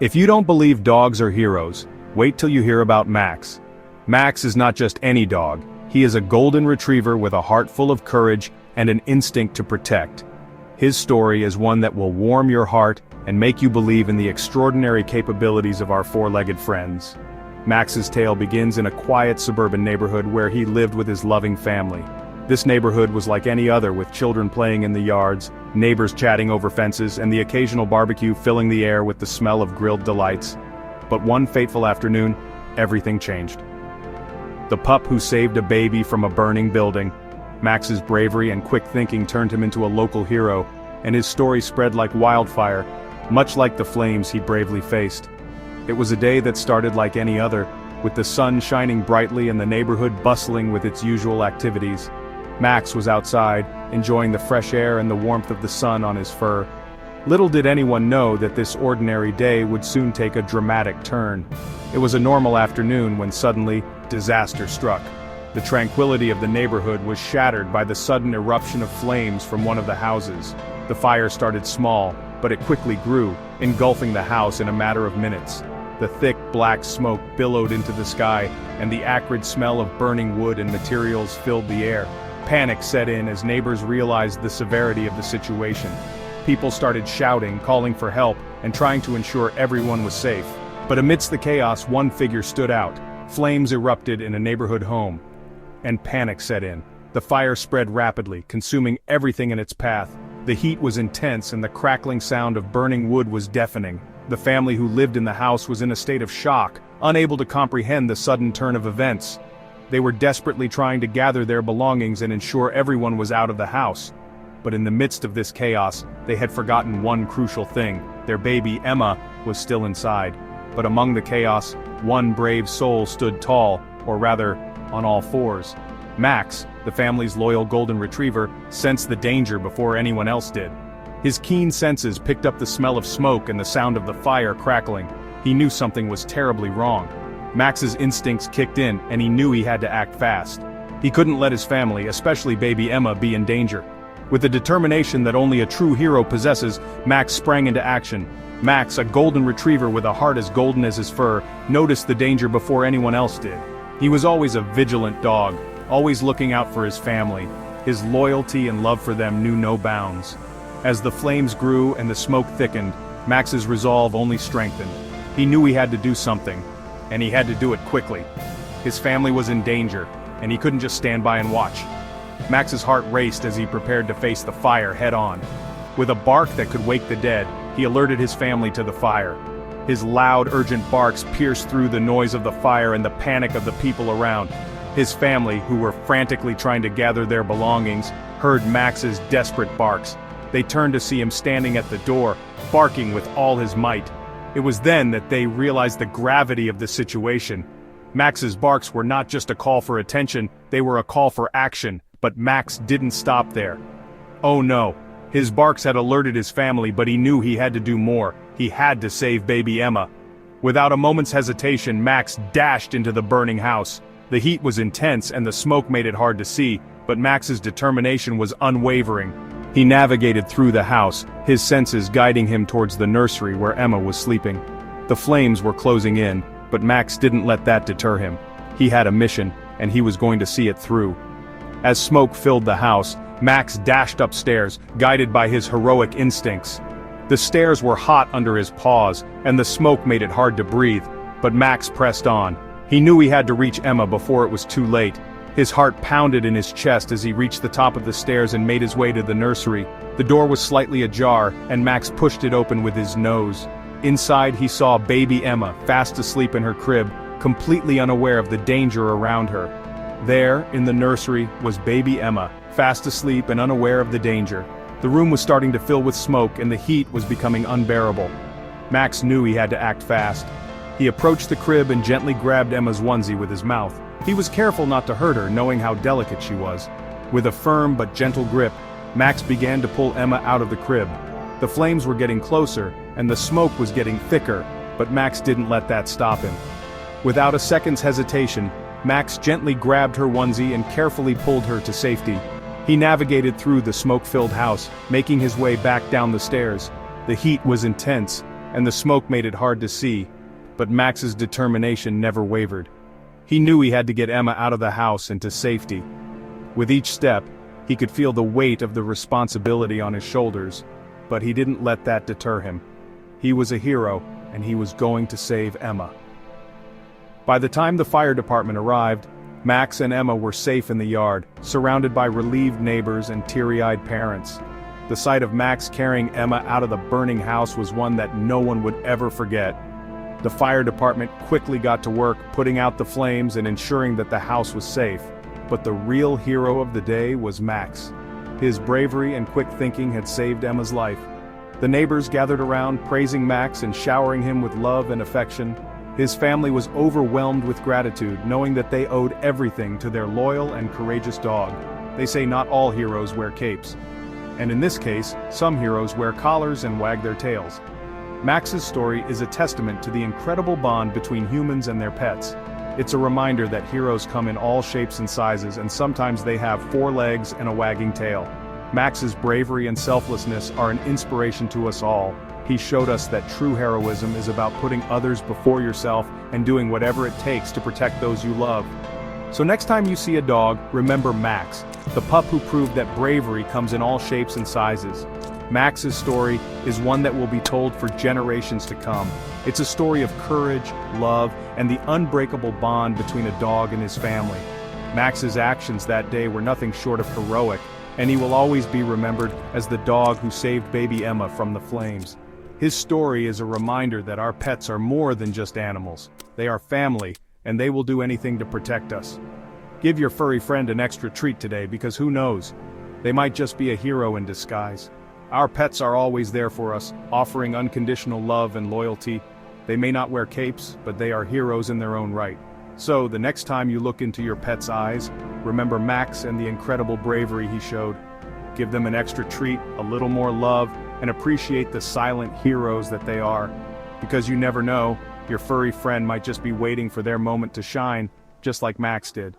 If you don't believe dogs are heroes, wait till you hear about Max. Max is not just any dog, he is a golden retriever with a heart full of courage and an instinct to protect. His story is one that will warm your heart and make you believe in the extraordinary capabilities of our four-legged friends. Max's tale begins in a quiet suburban neighborhood where he lived with his loving family. This neighborhood was like any other, with children playing in the yards, neighbors chatting over fences, and the occasional barbecue filling the air with the smell of grilled delights. But one fateful afternoon, everything changed. The pup who saved a baby from a burning building. Max's bravery and quick thinking turned him into a local hero, and his story spread like wildfire, much like the flames he bravely faced. It was a day that started like any other, with the sun shining brightly and the neighborhood bustling with its usual activities. Max was outside, enjoying the fresh air and the warmth of the sun on his fur. Little did anyone know that this ordinary day would soon take a dramatic turn. It was a normal afternoon when suddenly, disaster struck. The tranquility of the neighborhood was shattered by the sudden eruption of flames from one of the houses. The fire started small, but it quickly grew, engulfing the house in a matter of minutes. The thick, black smoke billowed into the sky, and the acrid smell of burning wood and materials filled the air. Panic set in as neighbors realized the severity of the situation. People started shouting, calling for help, and trying to ensure everyone was safe. But amidst the chaos, one figure stood out. Flames erupted in a neighborhood home, and panic set in. The fire spread rapidly, consuming everything in its path. The heat was intense and the crackling sound of burning wood was deafening. The family who lived in the house was in a state of shock, unable to comprehend the sudden turn of events. They were desperately trying to gather their belongings and ensure everyone was out of the house. But in the midst of this chaos, they had forgotten one crucial thing. Their baby, Emma, was still inside. But among the chaos, one brave soul stood tall, or rather, on all fours. Max, the family's loyal golden retriever, sensed the danger before anyone else did. His keen senses picked up the smell of smoke and the sound of the fire crackling. He knew something was terribly wrong. Max's instincts kicked in, and he knew he had to act fast. He couldn't let his family, especially baby Emma, be in danger. With the determination that only a true hero possesses, Max sprang into action. Max, a golden retriever with a heart as golden as his fur, noticed the danger before anyone else did. He was always a vigilant dog, always looking out for his family. His loyalty and love for them knew no bounds. As the flames grew and the smoke thickened, Max's resolve only strengthened. He knew he had to do something, and he had to do it quickly. His family was in danger, and he couldn't just stand by and watch. Max's heart raced as he prepared to face the fire head-on. With a bark that could wake the dead, he alerted his family to the fire. His loud, urgent barks pierced through the noise of the fire and the panic of the people around. His family, who were frantically trying to gather their belongings, heard Max's desperate barks. They turned to see him standing at the door, barking with all his might. It was then that they realized the gravity of the situation. Max's barks were not just a call for attention, they were a call for action, but Max didn't stop there. Oh no. His barks had alerted his family, but he knew he had to do more. He had to save baby Emma. Without a moment's hesitation, Max dashed into the burning house. The heat was intense and the smoke made it hard to see, but Max's determination was unwavering. He navigated through the house, his senses guiding him towards the nursery where Emma was sleeping. The flames were closing in, but Max didn't let that deter him. He had a mission, and he was going to see it through. As smoke filled the house, Max dashed upstairs, guided by his heroic instincts. The stairs were hot under his paws, and the smoke made it hard to breathe, but Max pressed on. He knew he had to reach Emma before it was too late. His heart pounded in his chest as he reached the top of the stairs and made his way to the nursery. The door was slightly ajar, and Max pushed it open with his nose. Inside he saw baby Emma, fast asleep in her crib, completely unaware of the danger around her. There, in the nursery, was baby Emma, fast asleep and unaware of the danger. The room was starting to fill with smoke and the heat was becoming unbearable. Max knew he had to act fast. He approached the crib and gently grabbed Emma's onesie with his mouth. He was careful not to hurt her, knowing how delicate she was. With a firm but gentle grip, Max began to pull Emma out of the crib. The flames were getting closer, and the smoke was getting thicker, but Max didn't let that stop him. Without a second's hesitation, Max gently grabbed her onesie and carefully pulled her to safety. He navigated through the smoke-filled house, making his way back down the stairs. The heat was intense, and the smoke made it hard to see, but Max's determination never wavered. He knew he had to get Emma out of the house and to safety. With each step, he could feel the weight of the responsibility on his shoulders, but he didn't let that deter him. He was a hero, and he was going to save Emma. By the time the fire department arrived, Max and Emma were safe in the yard, surrounded by relieved neighbors and teary-eyed parents. The sight of Max carrying Emma out of the burning house was one that no one would ever forget. The fire department quickly got to work putting out the flames and ensuring that the house was safe. But the real hero of the day was Max. His bravery and quick thinking had saved Emma's life. The neighbors gathered around, praising Max and showering him with love and affection. His family was overwhelmed with gratitude, knowing that they owed everything to their loyal and courageous dog. They say not all heroes wear capes. And in this case, some heroes wear collars and wag their tails. Max's story is a testament to the incredible bond between humans and their pets. It's a reminder that heroes come in all shapes and sizes, and sometimes they have 4 legs and a wagging tail. Max's bravery and selflessness are an inspiration to us all. He showed us that true heroism is about putting others before yourself and doing whatever it takes to protect those you love. So next time you see a dog, remember Max, the pup who proved that bravery comes in all shapes and sizes. Max's story is one that will be told for generations to come. It's a story of courage, love, and the unbreakable bond between a dog and his family. Max's actions that day were nothing short of heroic, and he will always be remembered as the dog who saved baby Emma from the flames. His story is a reminder that our pets are more than just animals. They are family, and they will do anything to protect us. Give your furry friend an extra treat today, because who knows? They might just be a hero in disguise. Our pets are always there for us, offering unconditional love and loyalty. They may not wear capes, but they are heroes in their own right. So, the next time you look into your pet's eyes, remember Max and the incredible bravery he showed. Give them an extra treat, a little more love, and appreciate the silent heroes that they are. Because you never know, your furry friend might just be waiting for their moment to shine, just like Max did.